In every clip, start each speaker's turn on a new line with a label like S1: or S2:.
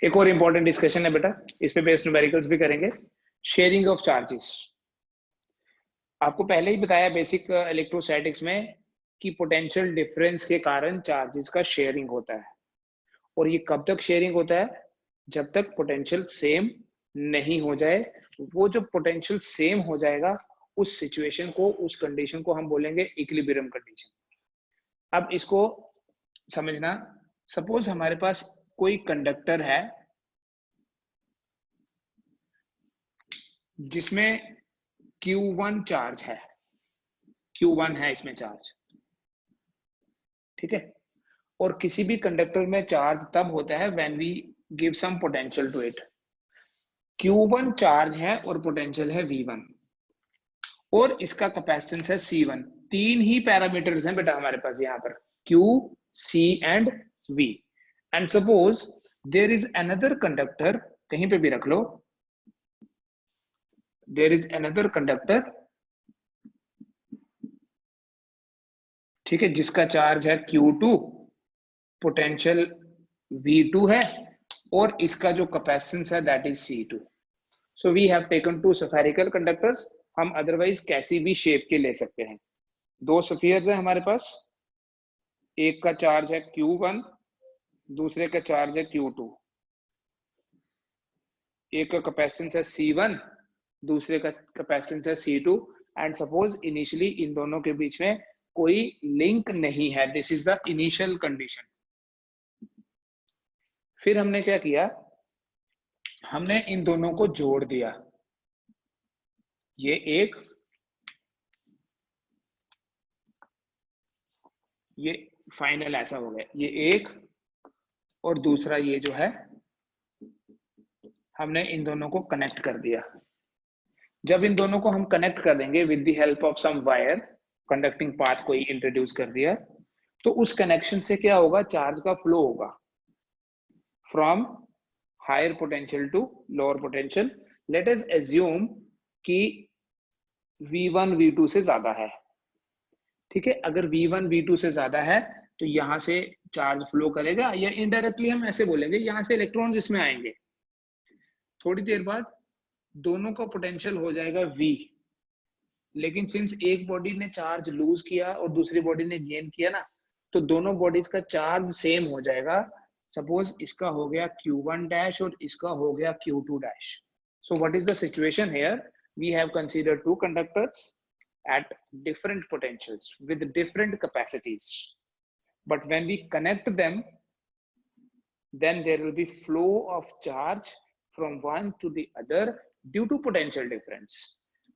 S1: एक और important discussion है बेटा, इस पे बेस्ड न्यूमेरिकल्स भी करेंगे। Sharing of charges. आपको पहले ही बताया बेसिक इलेक्ट्रोस्टैटिक्स में कि पोटेंशियल डिफरेंस के कारण चार्जेस का शेयरिंग होता है। और ये कब तक शेयरिंग होता है? जब तक पोटेंशियल सेम नहीं हो जाए। वो जो पोटेंशियल सेम हो जाएगा उस सिचुएशन को, उस कंडीशन को हम बोलेंगे इक्विलिब्रियम कंडीशन। अब इसको समझना, सपोज हमारे पास कोई कंडक्टर है जिसमें Q1 चार्ज है, Q1 है इसमें चार्ज, ठीक है। और किसी भी कंडक्टर में चार्ज तब होता है when we give some potential to it. Q1 charge है और पोटेंशियल है V1 और इसका कैपेसिटेंस है C1। तीन ही पैरामीटर्स हैं बेटा हमारे पास यहाँ पर, Q, C and V। And suppose there is another conductor, कहीं पे भी रख लो, देयर इज अनदर कंडक्टर, ठीक है, जिसका चार्ज है Q2, पोटेंशियल V2 है और इसका जो कैपेसिटेंस है that is C2। So we have taken two spherical conductors. हम अदरवाइज कैसी भी शेप के ले सकते हैं। दो स्फीयर्स हैं हमारे पास, एक का चार्ज है Q1, दूसरे का चार्ज है Q2, एक का कैपेसिटेंस है C1, दूसरे का कैपेसिटेंस है C2। And suppose initially in दोनों के बीच में कोई लिंक नहीं है, this is the initial condition. फिर हमने क्या किया, हमने इन दोनों को जोड़ दिया, ये एक, ये फाइनल ऐसा हो गया, ये एक और दूसरा ये जो है, हमने इन दोनों को कनेक्ट कर दिया। जब इन दोनों को हम कनेक्ट कर देंगे with the help of some wire, conducting path को इंट्रोड्यूस कर दिया, तो उस कनेक्शन से क्या होगा, चार्ज का फ्लो होगा from higher potential to lower potential. Let us assume कि V1 V2 से ज्यादा है, ठीक है। अगर V1 V2 से ज्यादा है तो यहां से चार्ज फ्लो करेगा, या इनडायरेक्टली हम ऐसे बोलेंगे यहां से इलेक्ट्रॉन्स इसमें आएंगे। थोड़ी देर बाद दोनों का पोटेंशियल हो जाएगा V, लेकिन सिंस एक बॉडी ने चार्ज लूज किया और दूसरी बॉडी ने गेन किया ना, तो दोनों बॉडीज का चार्ज सेम हो जाएगा। सपोज इसका हो गया Q1 डैश और इसका हो गया Q2 dash. So what is the situation here, we have considered two conductors at different potentials with different capacities, but when we connect them, then there will be flow of charge from one to the other due to potential difference,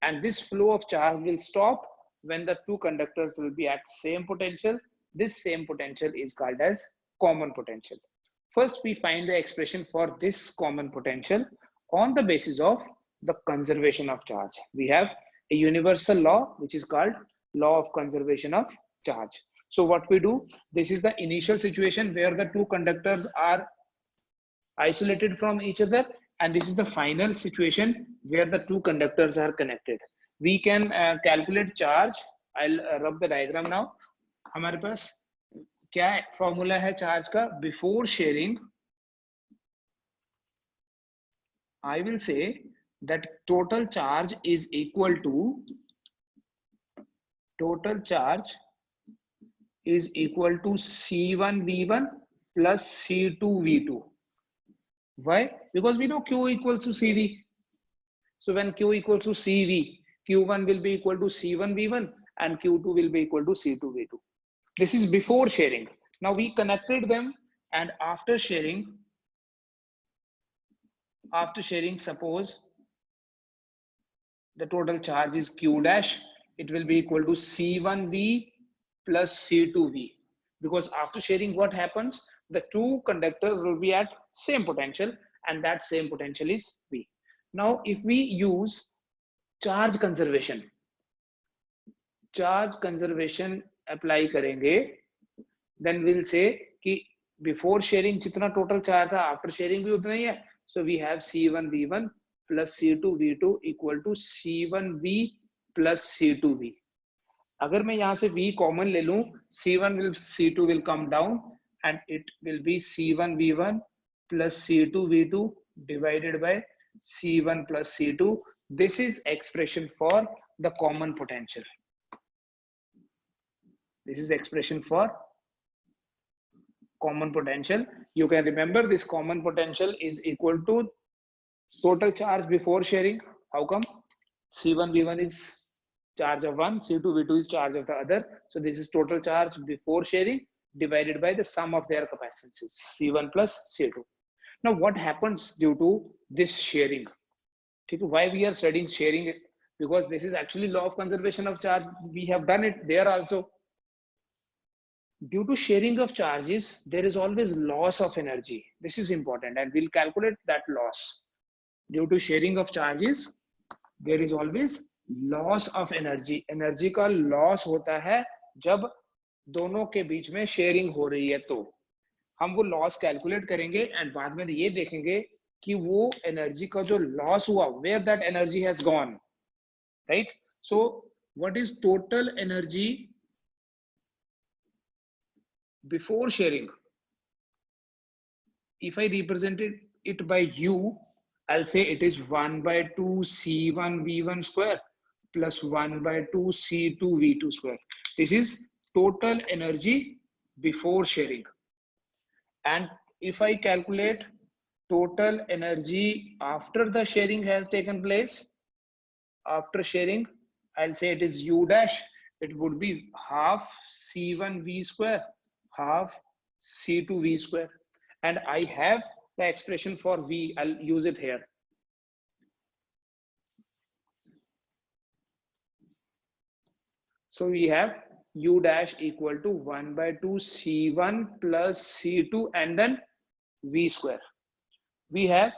S1: and this flow of charge will stop when the two conductors will be at same potential. This same potential is called as common potential. First we find the expression for this common potential on the basis of the conservation of charge. We have a universal law which is called law of conservation of charge. So what we do, this is the initial situation where the two conductors are isolated from each other, and this is the final situation where the two conductors are connected. We can calculate charge. I'll rub the diagram now. हमारे पास क्या formula है charge का? Before sharing I will say that total charge is equal to C1V1 plus C2V2. Why? Because we know Q equals to CV. So when Q equals to CV, Q1 will be equal to C1V1 and Q2 will be equal to C2V2. This is before sharing. Now we connected them, and after sharing, suppose the total charge is Q dash, it will be equal to C1V plus C2V, because after sharing what happens, the two conductors will be at same potential, and that same potential is V. Now if we use charge conservation apply करेंगे, then we'll say कि before sharing जितना total charge था after sharing भी उतना ही है. So we have C1V1 plus C2V2 equal to C1V plus C2V. अगर मैं यहाँ से V कॉमन ले लूं, C1 will C2 will come down and it will be C1V1 plus C2 V2 divided by C1 plus C2. This is expression for the common potential. This is expression for common potential. You can remember this common potential is equal to total charge before sharing. How come? C1 V1 is charge of one, C2 V2 is charge of the other. So this is total charge before sharing divided by the sum of their capacitances, C1 plus C2. Now what happens due to this sharing? Why we are studying sharing? Because this is actually law of conservation of charge. We have done it there also. Due to sharing of charges, there is always loss of energy. This is important, and we'll calculate that loss. Due to sharing of charges, there is always loss of energy. Energy का loss होता है जब दोनों के बीच में sharing हो रही है, तो हम वो लॉस कैलकुलेट करेंगे एंड बाद में ये देखेंगे कि वो एनर्जी का जो लॉस हुआ, where that energy has gone, right? So what is total energy before sharing? If I represented it by U, I'll say it is 1 by 2 C1 V1 square plus 1 by 2 C2 V2 square. This is total energy before sharing. And if I calculate total energy after the sharing has taken place, after sharing, I'll say it is U dash. It would be half C1 V square, half C2 V square. And I have the expression for V. I'll use it here. So we have U dash equal to 1 by 2 C1 plus C2 and then V square. We have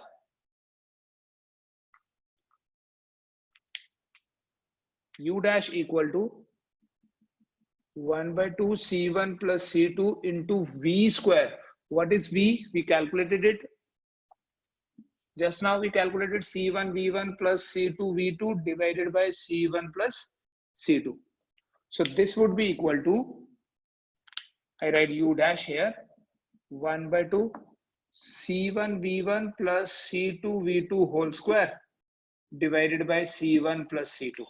S1: U dash equal to 1 by 2 C1 plus C2 into V square. What is V? We calculated it. Just now we calculated C1 V1 plus C2 V2 divided by C1 plus C2. So this would be equal to, I write U dash here, 1 by 2 C1 V1 plus C2 V2 whole square divided by C1 plus C2.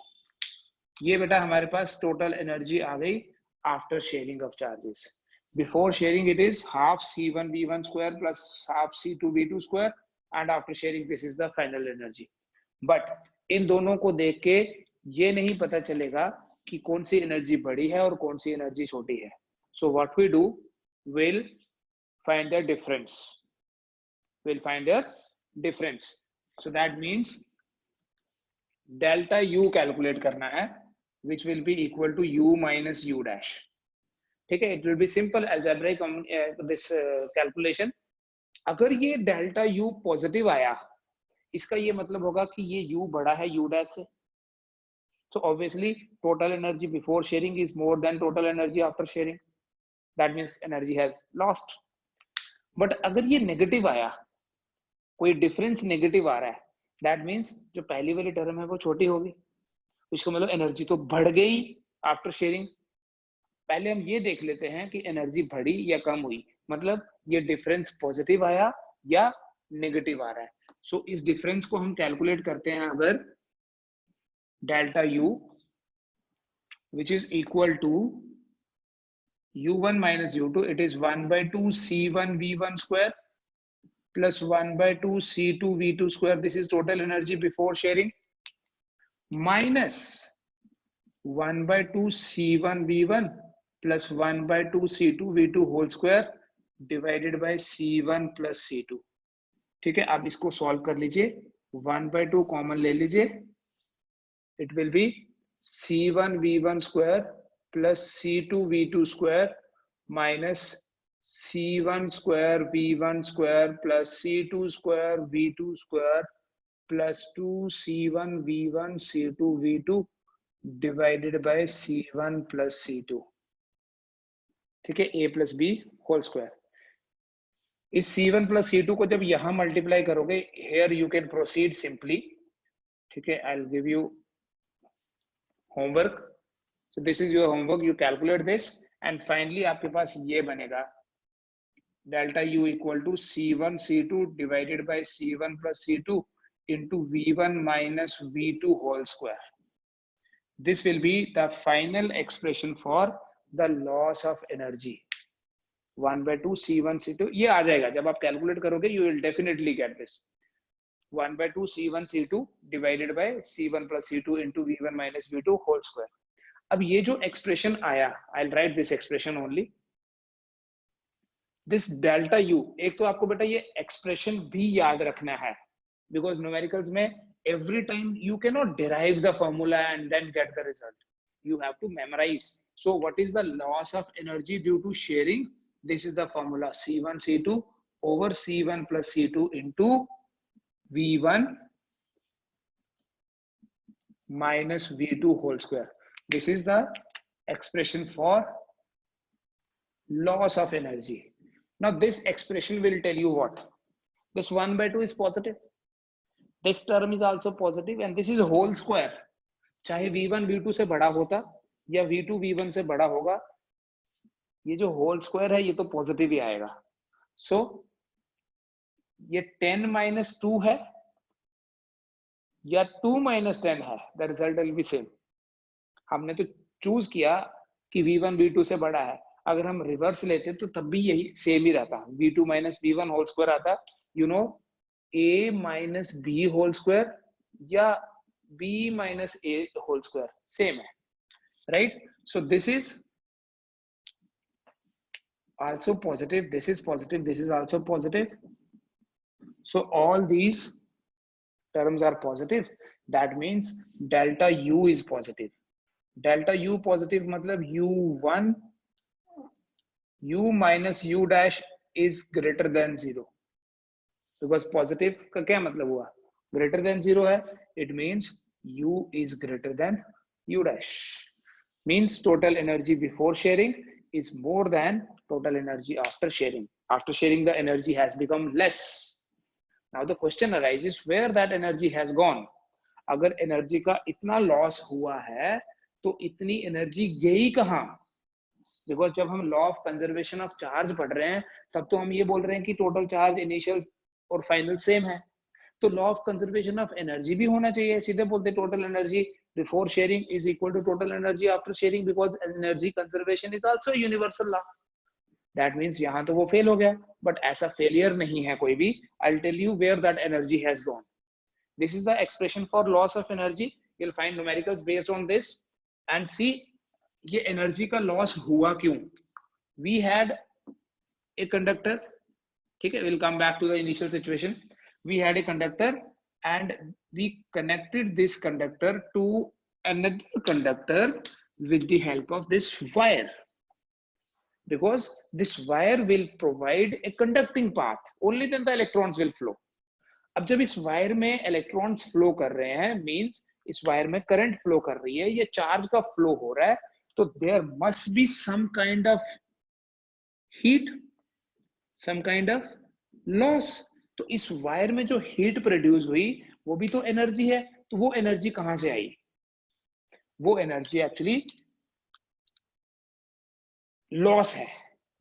S1: ये बेटा हमारे पास total energy आ गई after sharing of charges. Before sharing it is half C1 V1 square plus half C2 V2 square, and after sharing this is the final energy. But इन दोनों को देख के ये नहीं पता चलेगा कि कौन सी एनर्जी बड़ी है और कौन सी एनर्जी छोटी है. So what we do, we'll find the difference. We'll find the difference. So that means delta U calculate करना है, which will be equal to U minus U dash. ठीक है, it will be simple algebraic this calculation. अगर ये delta U positive आया, इसका ये मतलब होगा कि ये U बड़ा है U dash से. So obviously total energy before sharing is more than total energy after sharing. That means energy has lost. But अगर ये negative आया, कोई difference negative आ रहा है, that means जो पहली वाली term है वो छोटी होगी. इसका मतलब एनर्जी तो बढ़ गई आफ्टर शेयरिंग. पहले हम ये देख लेते हैं कि एनर्जी बढ़ी या कम हुई, मतलब ये डिफरेंस पॉजिटिव आया या नेगेटिव आ रहा है. सो इस डिफरेंस को हम कैलकुलेट करते हैं अगर delta u which is equal to u1 minus u2, it is 1 by 2 c1 v1 square plus 1 by 2 c2 v2 square. This is total energy before sharing, minus 1 by 2 C1 V1 plus 1 by 2 C2 V2 whole square divided by C1 plus C2. ठीक है, आप इसको solve कर लीजिए. 1 by 2 common ले लीजिए. It will be C1 V1 square plus C2 V2 square minus C1 square V1 square plus C2 square V2 square plus 2 C1 V1 C2 V2 divided by C1 plus C2. ठीक है, A plus B whole square. इस C1 plus C2 को जब यहां multiply करोगे, here you can proceed simply. ठीक है, I'll give you homework. So this is your homework. You calculate this and finally आपके पास ये बनेगा delta U equal to C1 C2 divided by C1 plus C2 into V1 minus V2 whole square. This will be the final expression for the loss of energy. 1/2 C1 C2 ये आ जाएगा जब आप calculate करोगे, you will definitely get this. 1/2 C1 C2 divided by C1 plus C2 into V1 minus V2 whole square. अब ये जो expression आया, I'll write this expression only. This delta U, एक तो आपको बेटा ये एक्सप्रेशन भी याद रखना है, because numericals में every time you cannot derive the formula and then get the result. You have to memorize. So what is the loss of energy due to sharing? This is the formula, C1 C2 over C1 plus C2 into V1 minus V2 whole square. This is the expression for loss of energy. Now this expression will tell you what? This 1/2 is positive. This term is also positive and this is whole square. चाहे V1 V2 से बड़ा होता या V2 V1 से बड़ा होगा, ये जो whole square है ये तो positive ही आएगा. So ये 10 minus 2 है या 2 minus 10 है, the result will be same. हमने तो चूज किया कि V1 V2 से बड़ा है, अगर हम रिवर्स लेते तो तब भी यही सेम ही रहता. V2 minus V1 whole square आता, you know, A minus B whole square या B minus A whole square same है, right? So this is also positive, this is positive, this is also positive. So all these terms are positive. That means delta U is positive. Delta U positive मतलब U1 U minus U dash is greater than 0. Because positive का क्या मतलब हुआ? Greater than 0 है. It means U is greater than U dash. Means total energy before sharing is more than total energy after sharing. After sharing the energy has become less. Now the question arises where that energy has gone. अगर energy का इतना loss हुआ है तो इतनी energy गई कहाँ? Because जब हम law of conservation of charge पढ़ रहे हैं तब तो हम ये बोल रहे हैं कि total charge initial और final same है. तो law of conservation of energy भी होना चाहिए. सीधे बोलते total energy before sharing is equal to total energy after sharing because energy conservation is also a universal law. That means यहाँ तो वो fail हो गया. But ऐसा failure नहीं है कोई भी. I'll tell you where that energy has gone. This is the expression for loss of energy. You'll find numericals based on this and see ये energy का loss हुआ क्यों. We had a conductor. ठीक है, we'll come back to the initial situation. We had a conductor and we connected this conductor to another conductor with the help of this wire. Because this wire will provide a conducting path. Only then the electrons will flow. अब जब इस wire में electrons flow कर रहे हैं means इस wire में current flow कर रही है, ये चार्ज का फ्लो हो रहा है, तो there must be some kind of heat, some kind of loss. तो इस वायर में जो हीट प्रोड्यूस हुई वो भी तो एनर्जी है. तो वो एनर्जी कहां से आई? वो एनर्जी एक्चुअली लॉस है.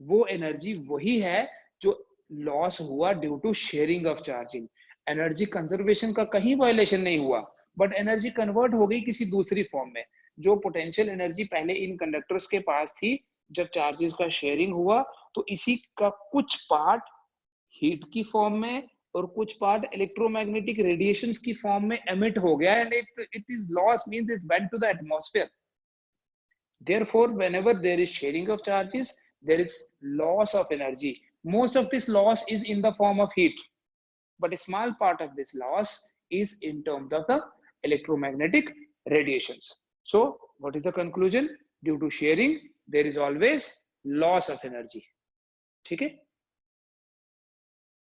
S1: वो एनर्जी वही है जो लॉस हुआ due to sharing of charging. Energy conservation का कहीं वायलेशन नहीं हुआ, बट एनर्जी कन्वर्ट हो गई किसी दूसरी फॉर्म में. जो पोटेंशियल एनर्जी पहले इन कंडक्टर्स के पास थी, जब चार्जेस का शेयरिंग हुआ तो इसी का कुछ पार्ट हीट की फॉर्म में और कुछ पार्ट इलेक्ट्रोमैग्नेटिक रेडिएशंस की फॉर्म में एमिट हो गया and it is loss means it went to the atmosphere. Therefore, whenever there is sharing of charges, there is loss of energy. Most of this loss is in the form of heat, but a small part of this loss is in terms of the electromagnetic radiations. So, what is the conclusion? Due to sharing, there is always loss of energy. ठीक है?